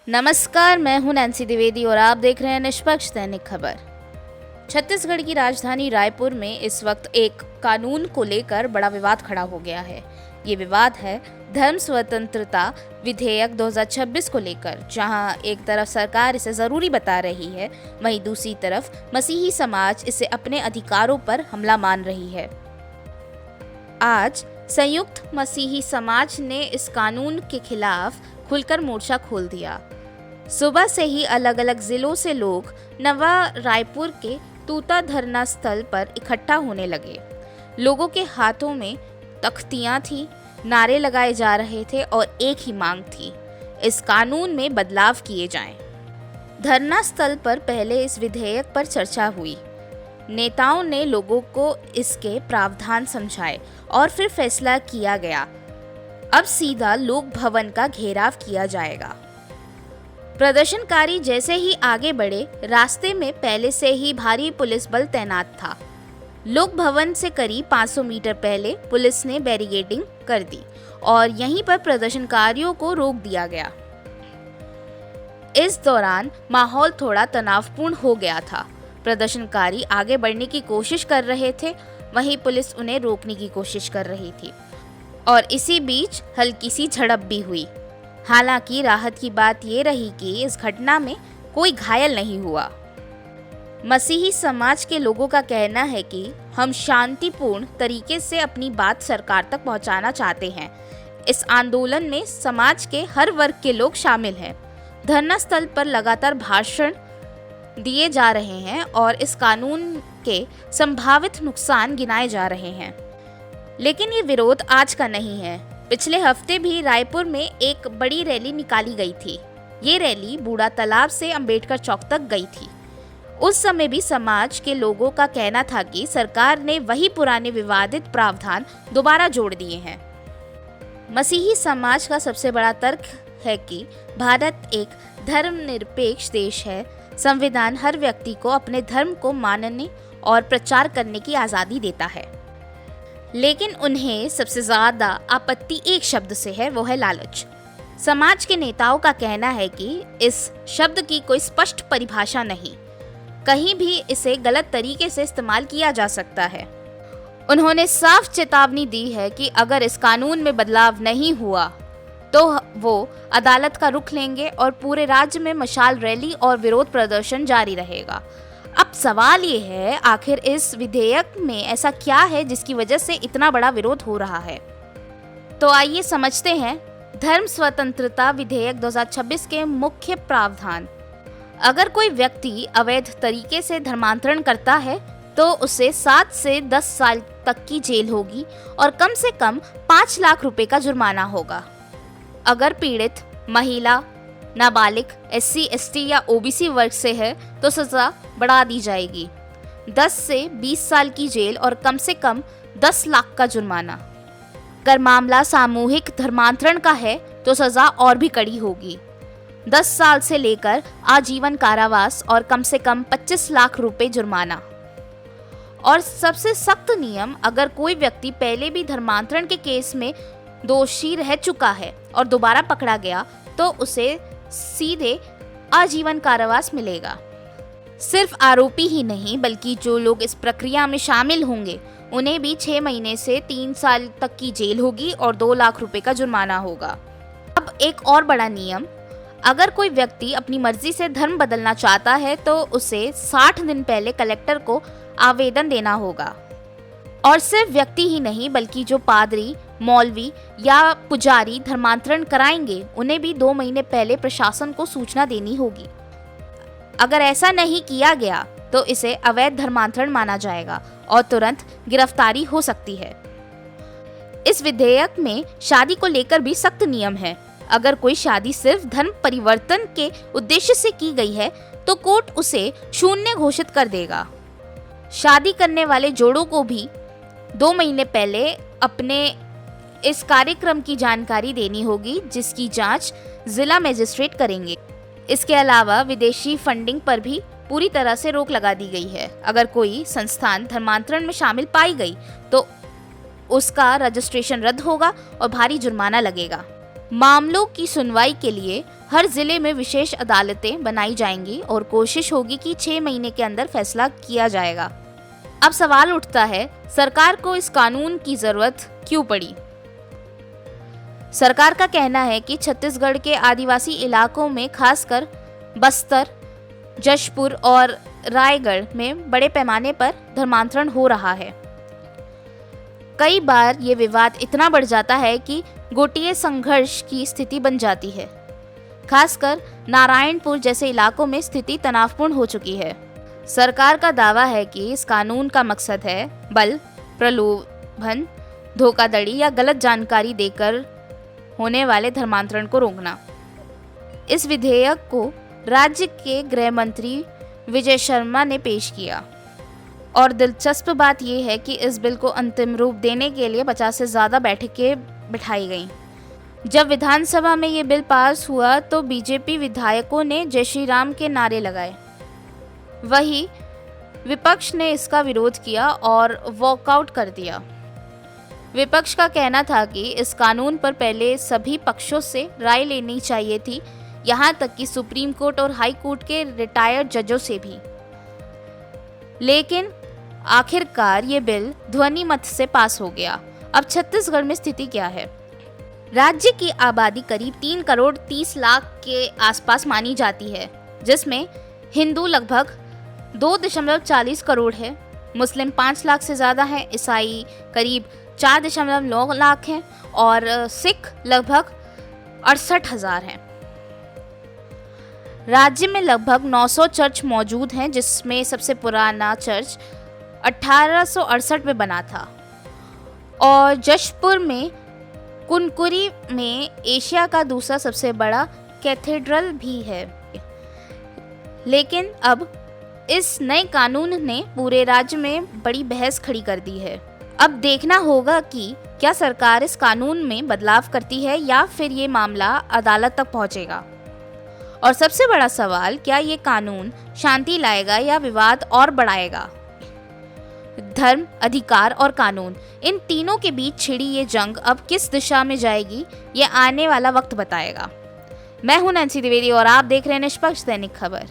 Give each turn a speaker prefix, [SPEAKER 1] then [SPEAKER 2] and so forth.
[SPEAKER 1] नमस्कार, मैं हूं नैन्सी द्विवेदी और आप देख रहे हैं निष्पक्ष दैनिक खबर। छत्तीसगढ़ की राजधानी रायपुर में इस वक्त एक कानून को लेकर बड़ा विवाद खड़ा हो गया है। ये विवाद है धर्म स्वतंत्रता विधेयक 2026 को लेकर, जहां एक तरफ सरकार इसे जरूरी बता रही है, वहीं दूसरी तरफ मसीही समाज इसे अपने अधिकारों पर हमला मान रही है। आज संयुक्त मसीही समाज ने इस कानून के खिलाफ खुलकर मोर्चा खोल दिया। सुबह से ही अलग अलग जिलों से लोग नवा रायपुर के तूता धरना स्थल पर इकट्ठा होने लगे। लोगों के हाथों में तख्तियां थी, नारे लगाए जा रहे थे और एक ही मांग थी, इस कानून में बदलाव किए जाएं। धरना स्थल पर पहले इस विधेयक पर चर्चा हुई। नेताओं ने लोगों को इसके प्रावधान समझाए और फिर फैसला किया गया। अब सीधा लोक भवन का घेराव किया जाएगा। प्रदर्शनकारी जैसे ही आगे बढ़े, रास्ते में पहले से ही भारी पुलिस बल तैनात था। लोक भवन से करीब 500 मीटर पहले पुलिस ने बैरिकेडिंग कर दी और यहीं पर प्रदर्शनकारियों को रोक दिया गया। इस दौरान माहौल थोड़ा तनावपूर्ण हो गया था। प्रदर्शनकारी आगे बढ़ने की कोशिश कर रहे थे, वहीं पुलिस उन्हें रोकने की कोशिश कर रही थी और इसी बीच हल्की सी झड़प भी हुई। हालांकि राहत की बात ये रही कि इस घटना में कोई घायल नहीं हुआ। मसीही समाज के लोगों का कहना है कि हम शांतिपूर्ण तरीके से अपनी बात सरकार तक पहुंचाना चाहते हैं। इस आंदोलन में समाज के हर वर्ग के लोग शामिल हैं। धरना स्थल पर लगातार भाषण दिए जा रहे हैं और इस कानून के संभावित नुकसान गिनाए जा रहे हैं। लेकिन ये विरोध आज का नहीं है। पिछले हफ्ते भी रायपुर में एक बड़ी रैली निकाली गई थी। ये रैली बूढ़ा तालाब से अंबेडकर चौक तक गई थी। उस समय भी समाज के लोगों का कहना था कि सरकार ने वही पुराने विवादित प्रावधान दोबारा जोड़ दिए हैं। मसीही समाज का सबसे बड़ा तर्क है कि भारत एक धर्मनिरपेक्ष देश है। संविधान हर व्यक्ति को अपने धर्म को मानने और प्रचार करने की आज़ादी देता है। लेकिन उन्हें सबसे ज़्यादा आपत्ति एक शब्द से है, वो है लालच। समाज के नेताओं का कहना है कि इस शब्द की कोई स्पष्ट परिभाषा नहीं, कहीं भी इसे गलत तरीके से इस्तेमाल किया जा सकता है। उन्होंने साफ चेतावनी दी है कि अगर इस कानून में बदलाव नहीं हुआ तो वो अदालत का रुख लेंगे और पूरे राज्य में मशाल रैली और विरोध प्रदर्शन जारी रहेगा। अब सवाल ये है, आखिर इस विधेयक में ऐसा क्या है जिसकी वजह से इतना बड़ा विरोध हो रहा है? तो आइए समझते हैं धर्म स्वतंत्रता विधेयक 2026 के मुख्य प्रावधान। अगर कोई व्यक्ति अवैध तरीके से धर्मांतरण करता है तो उसे 7 से 10 साल तक की जेल होगी और कम से कम 5 लाख रुपए का जुर्माना होगा। अगर पीड़ित महिला, नाबालिग, SC, ST या OBC वर्ग से है तो सजा बढ़ा दी जाएगी, 10 से 20 साल की जेल और कम से कम 10 लाख का जुर्माना। अगर मामला सामूहिक धर्मांतरण का है तो सजा और भी कड़ी होगी, 10 साल से लेकर आजीवन कारावास और कम से कम 25 लाख रुपए जुर्माना। और सबसे सख्त नियम, अगर कोई व्यक्ति पहले भी धर्मांतरण के केस में दोषी रह चुका है और दोबारा पकड़ा गया तो उसे सीधे आजीवन कारावास मिलेगा। सिर्फ आरोपी ही नहीं बल्कि जो लोग इस प्रक्रिया में शामिल होंगे उन्हें भी 6 महीने से 3 साल तक की जेल होगी और 2 लाख रुपए का जुर्माना होगा। अब एक और बड़ा नियम, अगर कोई व्यक्ति अपनी मर्जी से धर्म बदलना चाहता है तो उसे 60 दिन पहले कलेक्टर को आवेदन देना होगा। और सिर्फ व्यक्ति ही नहीं बल्कि जो पादरी, मौलवी या पुजारी धर्मांतरण कराएंगे उन्हें भी 2 महीने पहले प्रशासन को सूचना देनी होगी। अगर ऐसा नहीं किया गया तो इसे अवैध धर्मांतरण माना जाएगा और तुरंत गिरफ्तारी हो सकती है। इस विधेयक में शादी को लेकर भी सख्त नियम है। अगर कोई शादी सिर्फ धर्म परिवर्तन के उद्देश्य से की गई है तो कोर्ट उसे शून्य घोषित कर देगा। शादी करने वाले जोड़ों को भी 2 महीने पहले अपने इस कार्यक्रम की जानकारी देनी होगी, जिसकी जांच जिला मजिस्ट्रेट करेंगे। इसके अलावा विदेशी फंडिंग पर भी पूरी तरह से रोक लगा दी गई है। अगर कोई संस्थान धर्मांतरण में शामिल पाई गई तो उसका रजिस्ट्रेशन रद्द होगा और भारी जुर्माना लगेगा। मामलों की सुनवाई के लिए हर जिले में विशेष अदालतें बनाई जाएंगी और कोशिश होगी कि 6 महीने के अंदर फैसला किया जाएगा। अब सवाल उठता है, सरकार को इस कानून की जरूरत क्यों पड़ी? सरकार का कहना है कि छत्तीसगढ़ के आदिवासी इलाकों में खासकर बस्तर, जशपुर और रायगढ़ में बड़े पैमाने पर धर्मांतरण हो रहा है। कई बार ये विवाद इतना बढ़ जाता है कि गोटिये संघर्ष की स्थिति बन जाती है। खासकर नारायणपुर जैसे इलाकों में स्थिति तनावपूर्ण हो चुकी है। सरकार का दावा है कि इस कानून का मकसद है बल, प्रलोभन, धोखाधड़ी या गलत जानकारी देकर होने वाले धर्मांतरण को रोकना। इस विधेयक को राज्य के गृह मंत्री विजय शर्मा ने पेश किया और दिलचस्प बात यह है कि इस बिल को अंतिम रूप देने के लिए 50 से ज़्यादा बैठकें बिठाई गईं। जब विधानसभा में ये बिल पास हुआ तो बीजेपी विधायकों ने जय श्री राम के नारे लगाए। वहीं विपक्ष ने इसका विरोध किया और वॉकआउट कर दिया। विपक्ष का कहना था कि इस कानून पर पहले सभी पक्षों से राय लेनी चाहिए थी, यहाँ तक कि सुप्रीम कोर्ट और हाई कोर्ट के रिटायर्ड जजों से भी। लेकिन आखिरकार ये बिल ध्वनि मत से पास हो गया। अब छत्तीसगढ़ में स्थिति क्या है? राज्य की आबादी करीब 3 करोड़ 30 लाख के आसपास मानी जाती है, जिसमें हिंदू लगभग 2.40 करोड़ है, मुस्लिम 5 लाख से ज़्यादा है, ईसाई करीब 4.9 लाख हैं और सिख लगभग 68,000 हैं। राज्य में लगभग 900 चर्च मौजूद हैं, जिसमें सबसे पुराना चर्च 1868 में बना था और जशपुर में कुनकुरी में एशिया का दूसरा सबसे बड़ा कैथेड्रल भी है। लेकिन अब इस नए कानून ने पूरे राज्य में बड़ी बहस खड़ी कर दी है। अब देखना होगा कि क्या सरकार इस कानून में बदलाव करती है या फिर ये मामला अदालत तक पहुंचेगा। और सबसे बड़ा सवाल, क्या ये कानून शांति लाएगा या विवाद और बढ़ाएगा? धर्म, अधिकार और कानून, इन तीनों के बीच छिड़ी ये जंग अब किस दिशा में जाएगी, ये आने वाला वक्त बताएगा। मैं हूं नैन्सी द्विवेदी और आप देख रहे हैं निष्पक्ष दैनिक खबर।